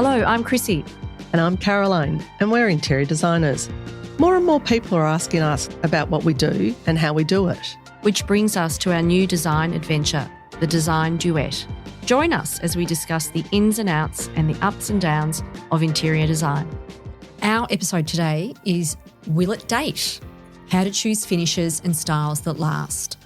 Hello, I'm Chrissie. And I'm Caroline, and we're interior designers. More and more people are asking us about what we do and how we do it. Which brings us to our new design adventure, the Design Duet. Join us as we discuss the ins and outs and the ups and downs of interior design. Our episode today is Will It Date? How to choose finishes and styles that last.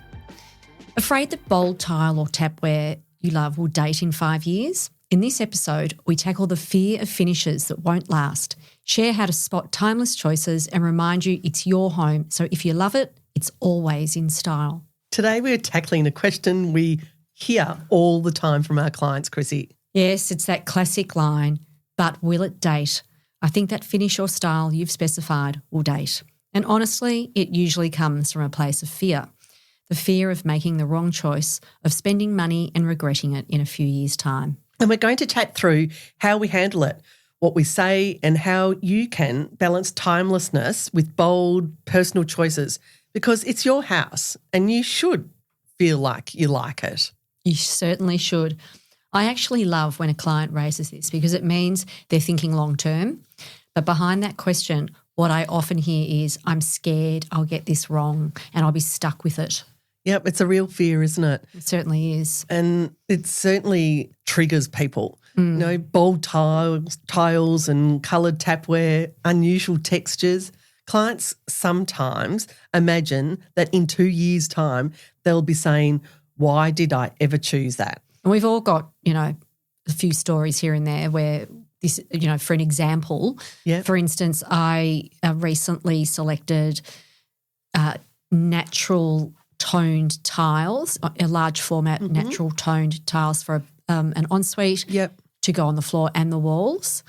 Afraid that bold tile or tapware you love will date in 5 years? In this episode, we tackle the fear of finishes that won't last, share how to spot timeless choices and remind you it's your home, so if you love it, it's always in style. Today we're tackling a question we hear all the time from our clients, Chrissie. Yes, it's that classic line, but will it date? I think that finish or style you've specified will date. And honestly, it usually comes from a place of fear. The fear of making the wrong choice, of spending money and regretting it in a few years' time. And we're going to chat through how we handle it, what we say, and how you can balance timelessness with bold personal choices, because it's your house and you should feel like you like it. You certainly should. I actually love when a client raises this because it means they're thinking long term. But behind that question, what I often hear is, I'm scared I'll get this wrong and I'll be stuck with it. Yep, it's a real fear, isn't it? It certainly is. And it certainly triggers people. You know, bold tiles and coloured tapware, unusual textures. Clients sometimes imagine that in 2 years' time they'll be saying, why did I ever choose that? And we've all got, a few stories here and there where this, for an example, for instance, I recently selected natural toned tiles, a large format natural toned tiles for an ensuite to go on the floor and the walls.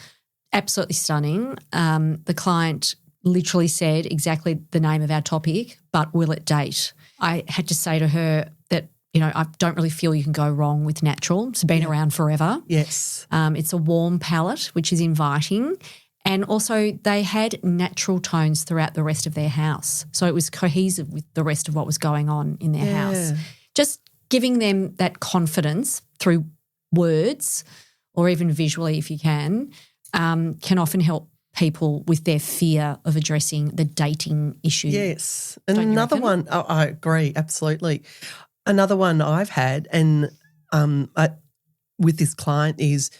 Absolutely stunning. The client literally said exactly the name of our topic, but will it date? I had to say to her that, I don't really feel you can go wrong with natural. It's been around forever. Yes. It's a warm palette, which is inviting. And also they had natural tones throughout the rest of their house. So it was cohesive with the rest of what was going on in their house. Just giving them that confidence through words or even visually if you can often help people with their fear of addressing the dating issue. Yes. And another one, I agree, absolutely. Another one I've had and with this client is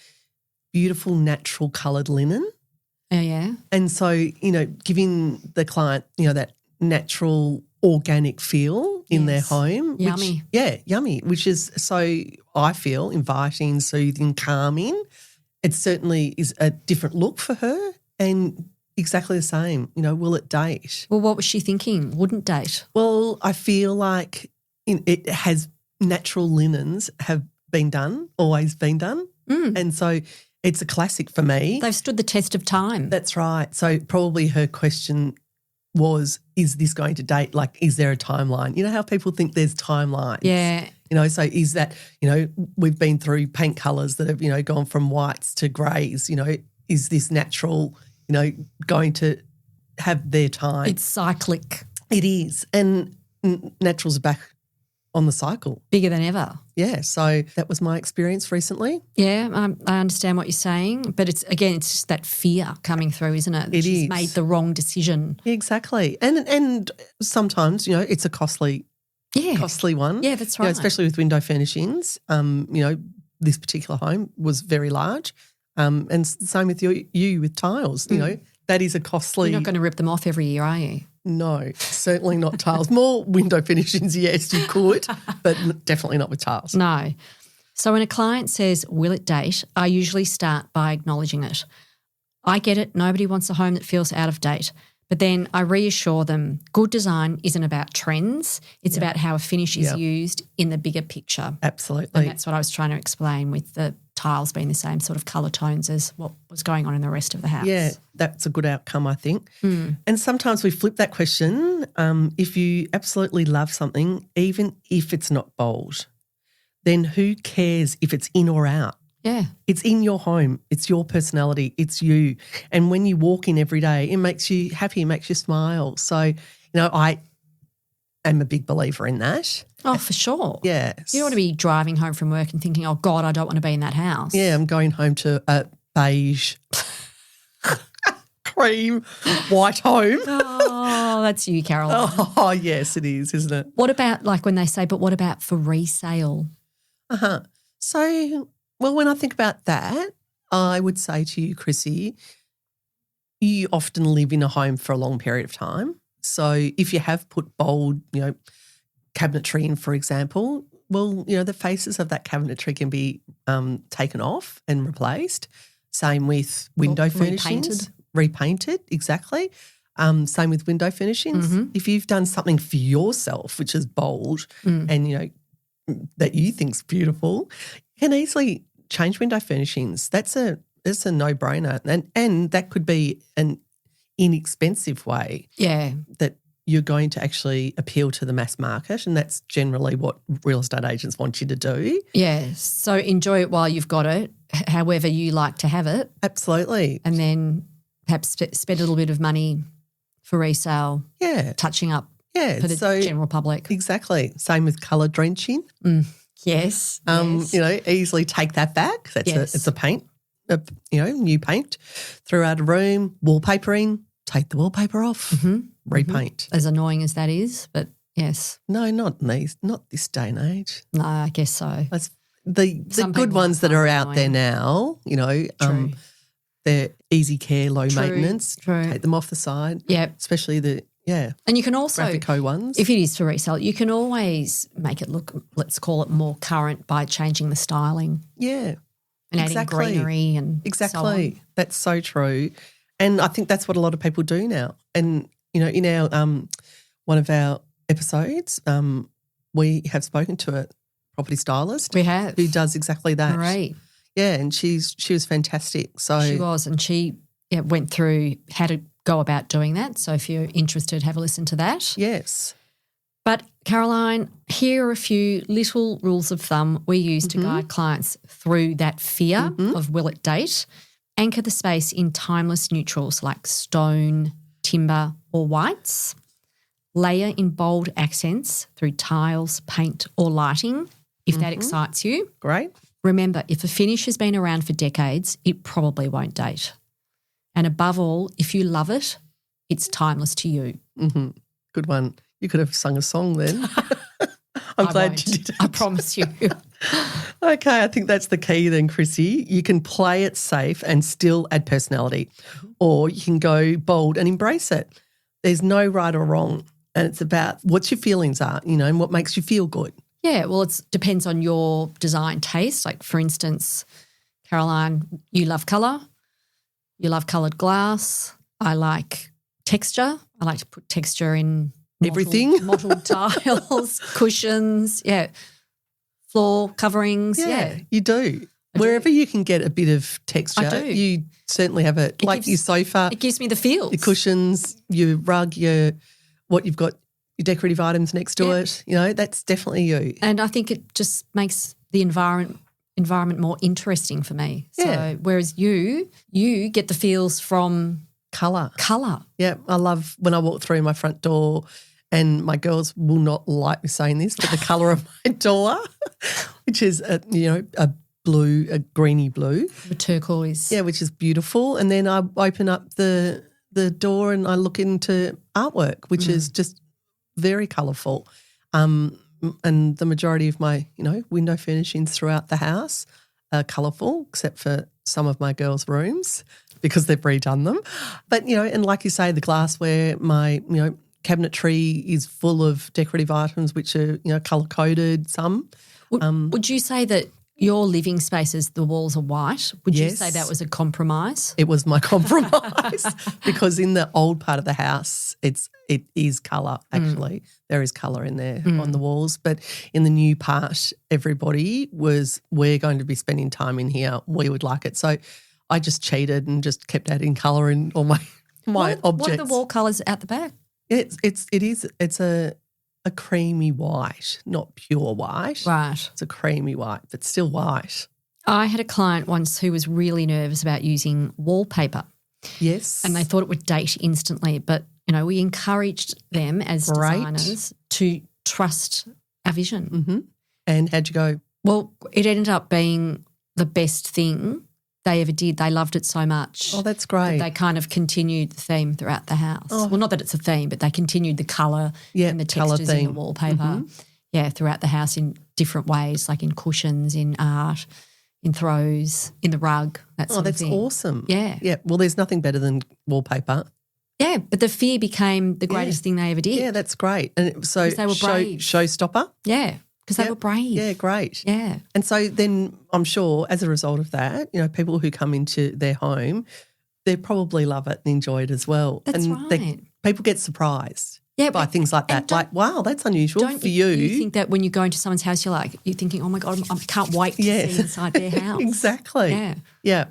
beautiful natural coloured linen. Oh, yeah. And so, giving the client, that natural organic feel in their home. Yummy. Yummy, which is so, I feel, inviting, soothing, calming. It certainly is a different look for her and exactly the same, will it date? Well, what was she thinking? Wouldn't date? Well, I feel like it has natural linens have been done, always been done. And so it's a classic for me. They've stood the test of time. That's right. So probably her question was, is this going to date? Like, is there a timeline? You know how people think there's timelines? Yeah. So is that, we've been through paint colours that have, gone from whites to greys, is this natural, going to have their time? It's cyclic. It is. And naturals are back on the cycle. Bigger than ever. Yeah, so that was my experience recently. Yeah, I understand what you're saying, but it's just that fear coming through, isn't it? She's made the wrong decision. Exactly. And sometimes, it's a costly one. Yeah, that's right. Especially with window furnishings. This particular home was very large. And same with you with tiles, that is a costly. You're not going to rip them off every year, are you? No, certainly not tiles. More window finishings, yes, you could, but definitely not with tiles. No. So when a client says, will it date, I usually start by acknowledging it. I get it. Nobody wants a home that feels out of date. But then I reassure them good design isn't about trends. It's about how a finish is used in the bigger picture. Absolutely. And that's what I was trying to explain with the tiles being the same sort of colour tones as what was going on in the rest of the house. Yeah, that's a good outcome, I think. And sometimes we flip that question. If you absolutely love something, even if it's not bold, then who cares if it's in or out? Yeah. It's in your home. It's your personality. It's you. And when you walk in every day, it makes you happy, it makes you smile. So, I am a big believer in that. Oh, for sure. Yeah. You don't want to be driving home from work and thinking, oh, God, I don't want to be in that house. Yeah, I'm going home to a beige, cream, white home. Oh, that's you, Caroline. Oh, yes, it is, isn't it? What about like when they say, but what about for resale? Uh-huh. So, well, when I think about that, I would say to you, Chrissy, you often live in a home for a long period of time. So if you have put bold, cabinetry in, for example, well, the faces of that cabinetry can be taken off and replaced. Same with window furnishings. Repainted, exactly. Same with window furnishings. Mm-hmm. If you've done something for yourself, which is bold and, that you think's beautiful, you can easily change window furnishings. It's a no-brainer. And that could be an inexpensive way that you're going to actually appeal to the mass market, and that's generally what real estate agents want you to do. Yeah, so enjoy it while you've got it, however you like to have it. Absolutely. And then perhaps spend a little bit of money for resale, touching up for the general public. Exactly. Same with colour drenching. Yes. Easily take that back. It's a paint, new paint throughout a room, wallpapering, take the wallpaper off, repaint. As annoying as that is, but yes. No, not this day and age. No, I guess so. That's the good ones that are out there now, True. they're easy care, low maintenance. True. Take them off the side. Yeah. Especially and you can also, Graphico ones. if it is for resale, you can always make it look, let's call it more current by changing the styling. Yeah. And adding greenery and so on. That's so true. And I think that's what a lot of people do now. And, in our one of our episodes, we have spoken to a property stylist. We have. Who does exactly that. Right. Yeah, and she was fantastic. So she was, and she went through how to go about doing that. So if you're interested, have a listen to that. Yes. But Caroline, here are a few little rules of thumb we use to guide clients through that fear of will it date. Anchor the space in timeless neutrals like stone, timber or whites. Layer in bold accents through tiles, paint or lighting if that excites you. Great. Remember, if a finish has been around for decades, it probably won't date. And above all, if you love it, it's timeless to you. Mm-hmm. Good one. You could have sung a song then. I'm glad you did it. I promise you. Okay, I think that's the key then, Chrissy. You can play it safe and still add personality, or you can go bold and embrace it. There's no right or wrong, and it's about what your feelings are, and what makes you feel good. Yeah, well, it depends on your design taste. Like, for instance, Caroline, you love colour. You love coloured glass. I like texture. I like to put texture in everything. Mottled tiles, cushions, floor coverings. Yeah, you do. Wherever you can get a bit of texture, I do. You certainly have it. Like your sofa. It gives me the feels. Your cushions, your rug, what you've got, your decorative items next to it. That's definitely you. And I think it just makes the environment more interesting for me. So whereas you get the feels from colour. Colour. Yeah, I love when I walk through my front door, and my girls will not like me saying this, but the colour of my door, which is a blue, a greeny blue. The turquoise. Yeah, which is beautiful. And then I open up the door and I look into artwork, which is just very colourful. And the majority of my, window furnishings throughout the house are colourful, except for some of my girls' rooms because they've redone them. But, and like you say, the glassware, my, cabinetry is full of decorative items which are, colour-coded, some. Would you say that your living spaces, the walls are white? Would you say that was a compromise? It was my compromise because in the old part of the house, it is colour actually. There is colour in there on the walls. But in the new part, everybody we're going to be spending time in here. We would like it. So I just cheated and just kept adding colour in all my objects. What are the wall colours out the back? It's a creamy white, not pure white. Right. It's a creamy white, but still white. I had a client once who was really nervous about using wallpaper. Yes. And they thought it would date instantly, but, we encouraged them as designers to trust our vision. Mm-hmm. And how'd you go? Well, it ended up being the best thing they ever did. They loved it so much. Oh, that's great. That they kind of continued the theme throughout the house. Oh. Well, not that it's a theme, but they continued the colour and the textures in the wallpaper. Yeah, throughout the house in different ways, like in cushions, in art, in throws, in the rug, that sort of thing. Oh, that's awesome. Yeah. Yeah. Well, there's nothing better than wallpaper. Yeah, but the fear became the greatest thing they ever did. Yeah, that's great. And so they were brave. Showstopper. Yeah, because they were brave. Yeah, great. Yeah. And so then I'm sure as a result of that, people who come into their home, they probably love it and enjoy it as well. That's and right. People get surprised by things like that. Like, wow, that's unusual for you. You think that when you go into someone's house, you're thinking, oh my God, I can't wait to see inside their house. Exactly. Yeah. Yeah.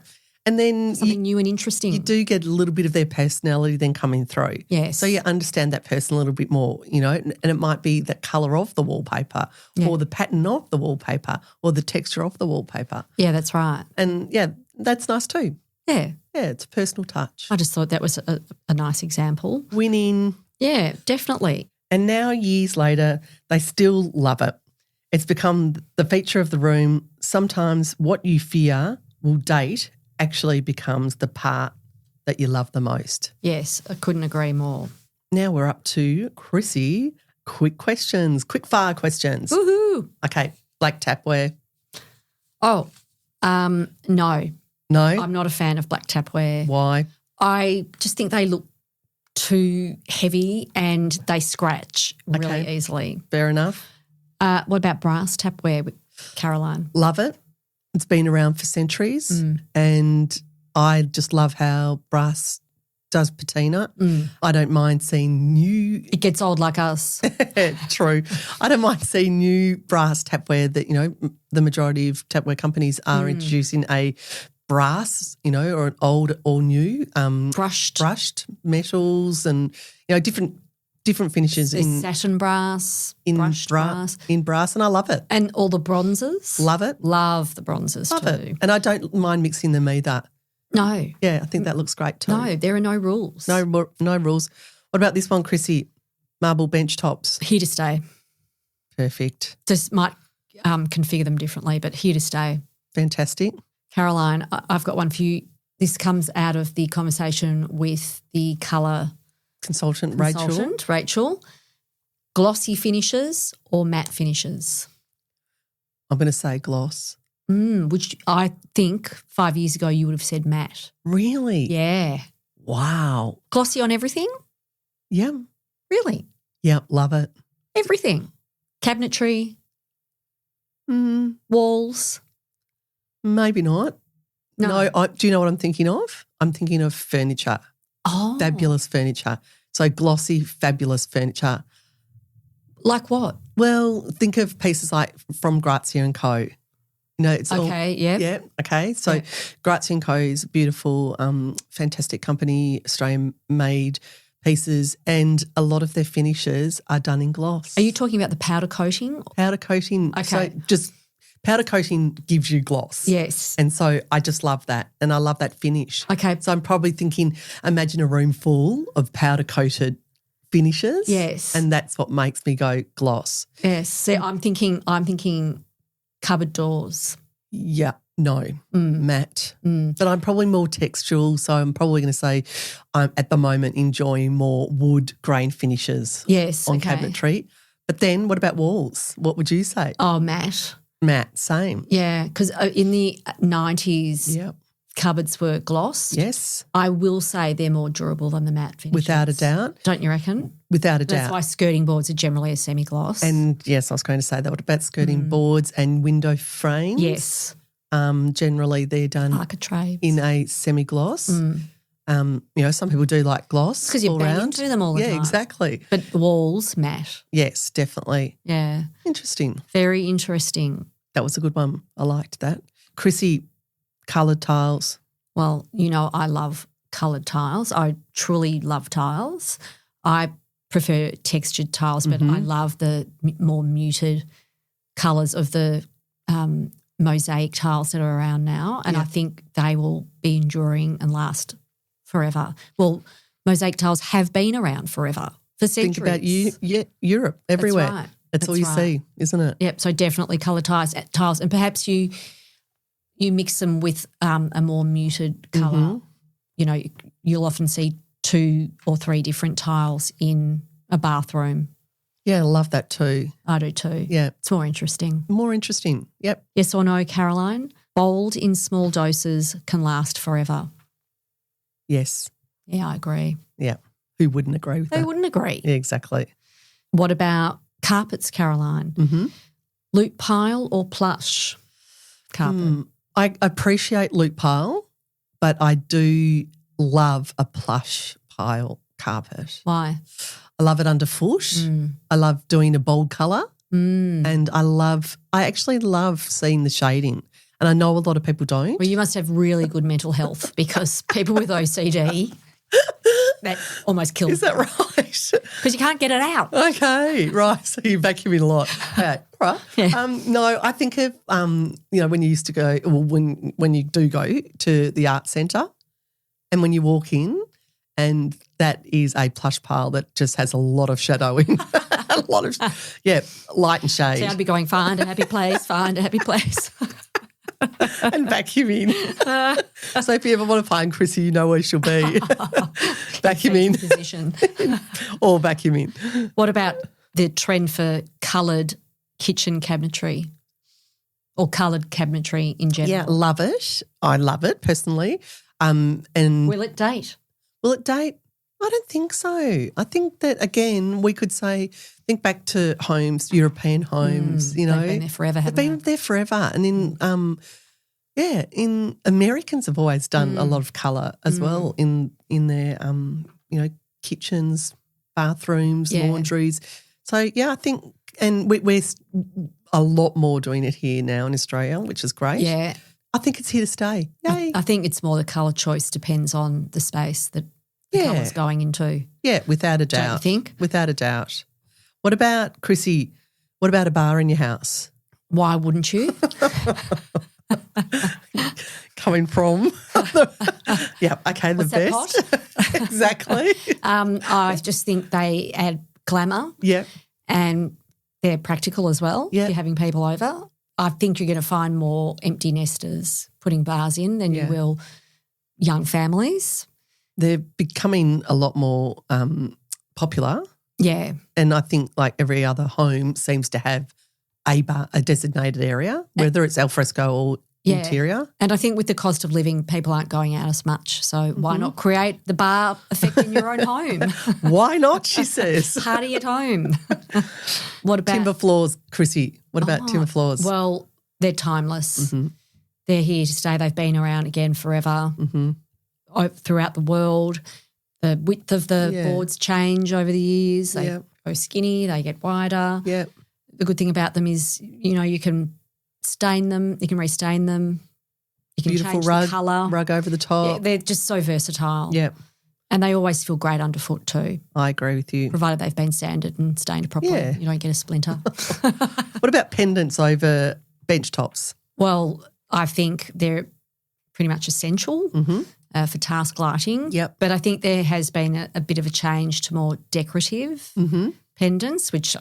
And then something new and interesting. You do get a little bit of their personality then coming through. Yes. So you understand that person a little bit more, and it might be the colour of the wallpaper or the pattern of the wallpaper or the texture of the wallpaper. Yeah, that's right. And, that's nice too. Yeah. Yeah, it's a personal touch. I just thought that was a nice example. Winning. Yeah, definitely. And now years later, they still love it. It's become the feature of the room. Sometimes what you fear will date actually becomes the part that you love the most. Yes, I couldn't agree more. Now we're up to Chrissie. Quick questions, quick fire questions. Woohoo! Okay, black tapware. Oh, no. No? I'm not a fan of black tapware. Why? I just think they look too heavy and they scratch really easily. Fair enough. What about brass tapware with Caroline? Love it. It's been around for centuries and I just love how brass does patina. I don't mind seeing new... It gets old like us. True. I don't mind seeing new brass tapware that, the majority of tapware companies are introducing a brass, or an old or new. Brushed metals and, different finishes. There's satin brass, brushed brass. In brass, and I love it. And all the bronzes. Love it. Love the bronzes love too. It. And I don't mind mixing them either. No. Yeah, I think that looks great too. No, there are no rules. No rules. What about this one, Chrissie? Marble bench tops. Here to stay. Perfect. Just might configure them differently, but here to stay. Fantastic. Caroline, I've got one for you. This comes out of the conversation with the colour consultant Rachel. Glossy finishes or matte finishes? I'm going to say gloss. Which I think 5 years ago you would have said matte. Really? Yeah. Wow. Glossy on everything? Yeah. Really? Yeah, love it. Everything. Cabinetry, walls. Maybe not. No. Do you know what I'm thinking of? I'm thinking of furniture. Oh. Fabulous furniture. So glossy, fabulous furniture. Like what? Well, think of pieces like from Chrissie and Co. It's yeah. Okay. So Chrissie and Co is a beautiful, fantastic company, Australian-made pieces, and a lot of their finishes are done in gloss. Are you talking about the powder coating? Powder coating. Okay. So just powder coating gives you gloss. Yes. And so I just love that, and I love that finish. Okay. So I'm probably thinking, imagine a room full of powder coated finishes. Yes. And that's what makes me go gloss. Yes. See, I'm thinking cupboard doors. Yeah. No, matte. But I'm probably more textural, so I'm probably going to say I'm at the moment enjoying more wood grain finishes on cabinetry. But then what about walls? What would you say? Oh, matte. Matte, same. Yeah, because in the 90s, cupboards were gloss. Yes. I will say they're more durable than the matte finishes. Without a doubt. Don't you reckon? Without a doubt. That's why skirting boards are generally a semi-gloss. And, yes, I was going to say that. What about skirting boards and window frames? Yes. Generally they're done architraves in a semi-gloss. Some people do like gloss because you bang into them all the time. Yeah, exactly. But walls, matte. Yes, definitely. Yeah. Interesting. Very interesting. That was a good one. I liked that. Chrissie, coloured tiles. Well, I love coloured tiles. I truly love tiles. I prefer textured tiles, but I love the more muted colours of the mosaic tiles that are around now, and I think they will be enduring and last forever. Well, mosaic tiles have been around forever for centuries. Think about Europe, everywhere. That's right. That's all you see, isn't it? Yep. So definitely coloured tiles, and perhaps you you mix them with a more muted colour, you'll often see 2 or 3 different tiles in a bathroom. Yeah, I love that too. I do too. Yeah. It's more interesting. More interesting. Yep. Yes or no, Caroline? Bold in small doses can last forever. Yes. Yeah, I agree. Yeah. Who wouldn't agree with that? Who wouldn't agree? Yeah, exactly. What about carpets, Caroline? Mm-hmm. Loop pile or plush carpet? I appreciate loop pile, but I do love a plush pile carpet. Why? I love it underfoot. I love doing a bold colour, and I actually love seeing the shading. And I know a lot of people don't. Well, you must have really good mental health because people with OCD, that almost kills Is that right? because you can't get it out. Okay, right. So you vacuuming a lot. Okay, right. Yeah. No, I think of when you used to go, or when you do go to the art centre, and when you walk in, and that is a plush pile that just has a lot of shadowing, a lot of light and shade. So I'd be going, find a happy place, find a happy place. And vacuuming. So if you ever want to find Chrissie, you know where she'll be. Vacuuming. Position. Or vacuuming. What about the trend for coloured kitchen cabinetry or coloured cabinetry in general? Yeah, love it. I love it personally. And will it date? Will it date? I don't think so. I think that, again, we could say, think back to homes, European homes, They've been there forever, haven't They've been there forever. And in Americans have always done a lot of colour as well in their, kitchens, bathrooms, laundries. So, yeah, I think, and we're a lot more doing it here now in Australia, which is great. Yeah. I think it's here to stay. Yay. I think it's more the colour choice depends on the space that the colour's going into. Yeah, without a doubt. Don't you think? Without a doubt. What about, Chrissie, what about a bar in your house? Why wouldn't you? Coming from. Yeah, okay, What's the that best. Exactly. I just think they add glamour. Yeah. And they're practical as well Yeah. if you're having people over. I think you're going to find more empty nesters putting bars in than you will young families. They're becoming a lot more popular. Yeah. And I think like every other home seems to have a bar, a designated area, whether it's al fresco or interior. And I think with the cost of living, people aren't going out as much. So why not create the bar effect in your own home? Why not, she says. Party at home. What about timber floors, Chrissie? What about timber floors? Well, they're timeless. They're here to stay. They've been around again forever throughout the world. The width of the boards change over the years. They go skinny, they get wider. Yeah. The good thing about them is, you can stain them, you can restain them, you can Beautiful change rug, the colour. Rug over the top. Yeah, they're just so versatile. Yeah. And they always feel great underfoot too, I agree with you. provided they've been sanded and stained properly. Yeah. You don't get a splinter. What about pendants over bench tops? Well, I think they're pretty much essential for task lighting. Yep. But I think there has been a bit of a change to more decorative pendants, which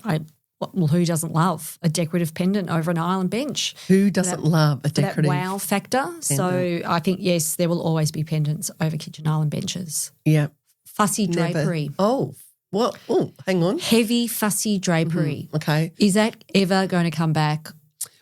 who doesn't love a decorative pendant over an island bench? Who doesn't love a decorative that wow factor. Pendant. So I think, yes, there will always be pendants over kitchen island benches. Yeah. Fussy drapery. Oh, what? Oh, hang on. Heavy fussy drapery. Okay. Is that ever going to come back?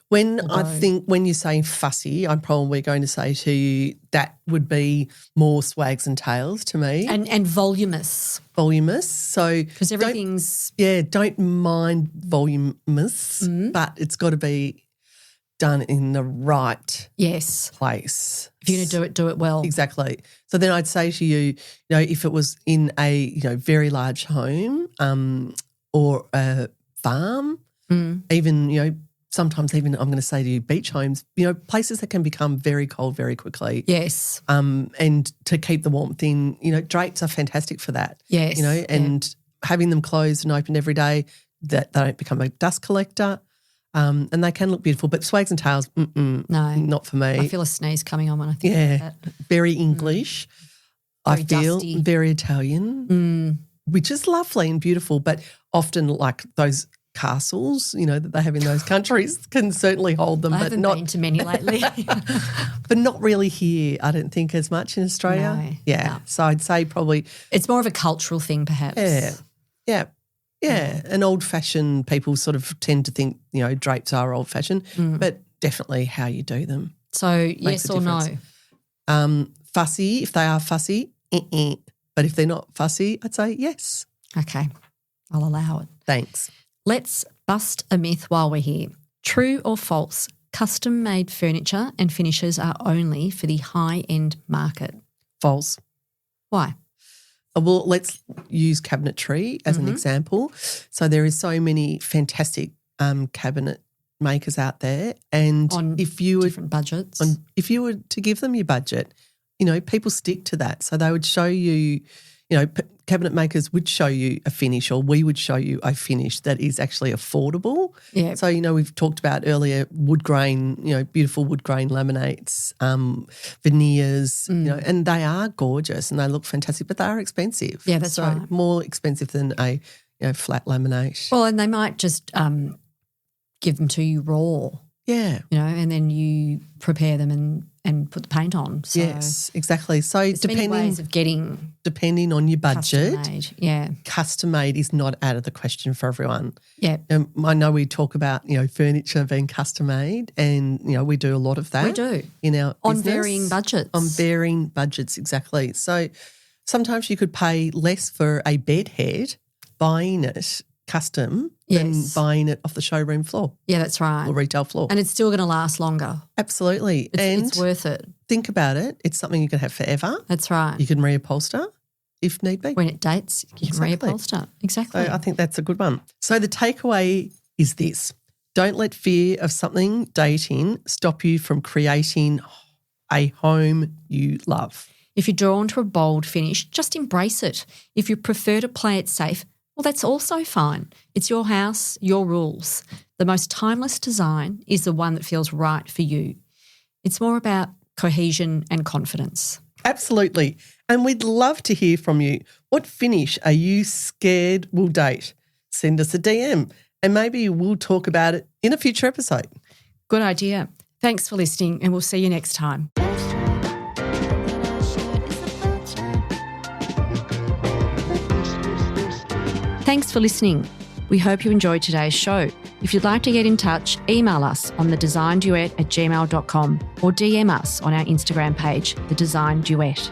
When you say fussy, I'm probably going to say to you that would be more swags and tails to me. And voluminous. Voluminous. So because everything's don't mind voluminous, but it's got to be done in the right place. If you're going to do it well. Exactly. So then I'd say to you, if it was in a very large home or a farm, even sometimes even I'm going to say to you, beach homes, places that can become very cold very quickly. Yes. And to keep the warmth in, drapes are fantastic for that. Yes. And having them closed and opened every day, that they don't become a dust collector. And they can look beautiful. But swags and tails, no, not for me. I feel a sneeze coming on when I think about that. Very English. Very I feel dusty. very Italian, which is lovely and beautiful, but often like those castles, that they have in those countries can certainly hold them, I but haven't not been to many lately. but not really here. I don't think as much in Australia. No, yeah. no. So I'd say probably It's more of a cultural thing, perhaps. Yeah. And old-fashioned people sort of tend to think, drapes are old-fashioned, but definitely how you do them. So Makes yes a or difference. no? Fussy, if they are fussy, but if they're not fussy, I'd say yes. Okay, I'll allow it. Thanks. Let's bust a myth while we're here. True or false, custom-made furniture and finishes are only for the high-end market? False. Why? Well, let's use cabinetry as an example. So there is so many fantastic cabinet makers out there, and On if you were different budgets? if you were to give them your budget, people stick to that. So they would show you, cabinet makers would show you a finish, or we would show you a finish that is actually affordable. Yeah. So, we've talked about earlier wood grain, beautiful wood grain laminates, veneers, and they are gorgeous and they look fantastic, but they are expensive. Yeah, that's right. More expensive than a flat laminate. Well, and they might just give them to you raw. Yeah. And then you prepare them and put the paint on. So yes, exactly. So there's many ways of getting depending on your budget, custom-made. custom-made is not out of the question for everyone. Yeah. I know we talk about, furniture being custom-made, and, we do a lot of that. We do. In our On business. varying budgets. On varying budgets, exactly. So sometimes you could pay less for a bed head buying it custom than buying it off the showroom floor. Yeah, that's right. Or retail floor. And it's still going to last longer. Absolutely. It's worth it. Think about it. It's something you can have forever. That's right. You can reupholster if need be. When it dates, you can reupholster. Exactly. So I think that's a good one. So the takeaway is this. Don't let fear of something dating stop you from creating a home you love. If you're drawn to a bold finish, just embrace it. If you prefer to play it safe, well, that's also fine. It's your house, your rules. The most timeless design is the one that feels right for you. It's more about cohesion and confidence. Absolutely. And we'd love to hear from you. What finish are you scared will date? Send us a DM and maybe we'll talk about it in a future episode. Good idea. Thanks for listening, and we'll see you next time. Thanks for listening. We hope you enjoyed today's show. If you'd like to get in touch, email us on thedesignduet@gmail.com or DM us on our Instagram page, The Design Duet.